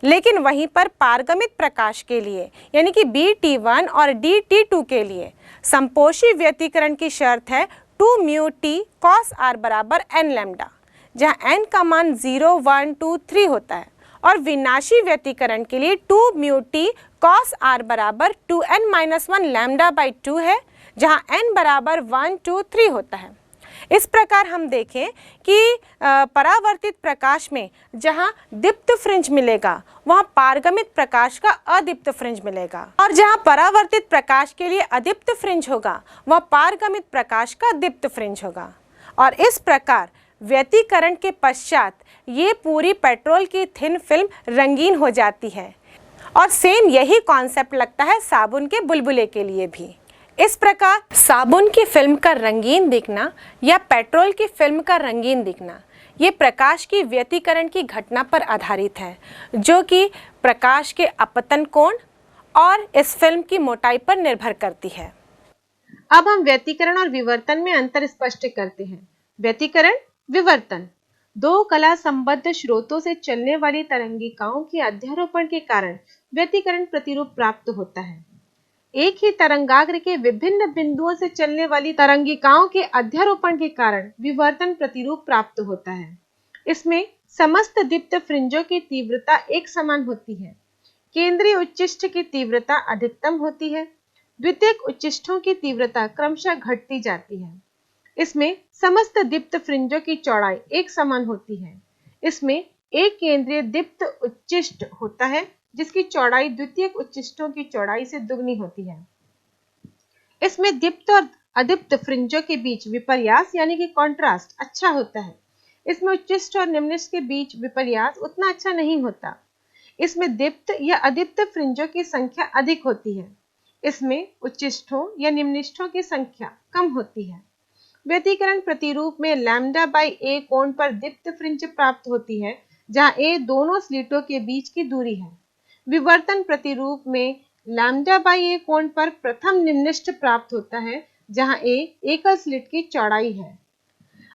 लेकिन वहीं पर पारगमित प्रकाश के लिए यानी कि BT1 और DT2 के लिए संपोषी व्यतिकरण की शर्त है 2μt cos r बराबर n लैम्डा, जहाँ n का मान 0, 1, 2, 3 होता है, और विनाशी व्यतिकरण के लिए 2μt cos r बराबर 2n-1 λ/2 है, जहाँ n बराबर 1, 2, 3 होता है। इस प्रकार हम देखें कि परावर्तित प्रकाश में जहाँ दीप्त फ्रिंज मिलेगा वहाँ पारगमित प्रकाश का अदीप्त फ्रिंज मिलेगा, और जहाँ परावर्तित प्रकाश के लिए अदीप्त फ्रिंज होगा वहाँ पारगमित प्रकाश का दीप्त फ्रिंज होगा। और इस प्रकार व्यतिकरण के पश्चात ये पूरी पेट्रोल की थिन फिल्म रंगीन हो जाती है। और सेम यही कॉन्सेप्ट लगता है साबुन के बुलबुले के लिए भी। इस प्रकार साबुन की फिल्म का रंगीन दिखना या पेट्रोल की फिल्म का रंगीन दिखना ये प्रकाश की व्यतिकरण की घटना पर आधारित है, जो कि प्रकाश के अपतन कोण और इस फिल्म की मोटाई पर निर्भर करती है। अब हम व्यतिकरण और विवर्तन में अंतर स्पष्ट करते हैं। व्यतिकरण, विवर्तन दो कला संबद्ध स्रोतों से चलने वाली तरंगिकाओं के अध्यारोपण के कारण व्यतिकरण प्रतिरूप प्राप्त होता है। एक ही तरंगाग्र के विभिन्न बिंदुओं से चलने वाली तरंगिकाओं के अध्यारोपण के कारण विवर्तन प्रतिरूप प्राप्त होता है। इसमें समस्त दीप्त फ्रिंजों की तीव्रता एक समान होती है। केंद्रीय उच्चिष्ट की तीव्रता अधिकतम होती है। द्वितीयक उच्चिष्टों की तीव्रता क्रमशः घटती जाती है। इसमें समस्त दीप्त फ्रिंजों की चौड़ाई एक समान होती है। इसमें एक केंद्रीय दीप्त उच्चिष्ट होता है जिसकी चौड़ाई द्वितीयक उच्चिष्टों की चौड़ाई से दुगनी होती है। इसमें दीप्त और अदीप्त फ्रिंजों के बीच विपर्यास यानी कि कॉन्ट्रास्ट अच्छा होता है। इसमें उच्चिष्ट और निम्निष्ठ के बीच विपर्यास उतना अच्छा नहीं होता। इसमें दीप्त या अदीप्त फ्रिंजों की संख्या अधिक होती है। इसमें उच्चिष्टों या निम्निष्ठों की संख्या कम होती है। व्यतिकरण प्रतिरूप में लैम्डा बाई ए कोण पर दीप्त फ्रिंज प्राप्त होती है जहां ए दोनों स्लिटों के बीच की दूरी है। विवर्तन प्रतिरूप में लैम्डा बाई ए कोण पर प्रथम निम्निष्ठ प्राप्त होता है जहां ए एकल स्लिट की चौड़ाई है।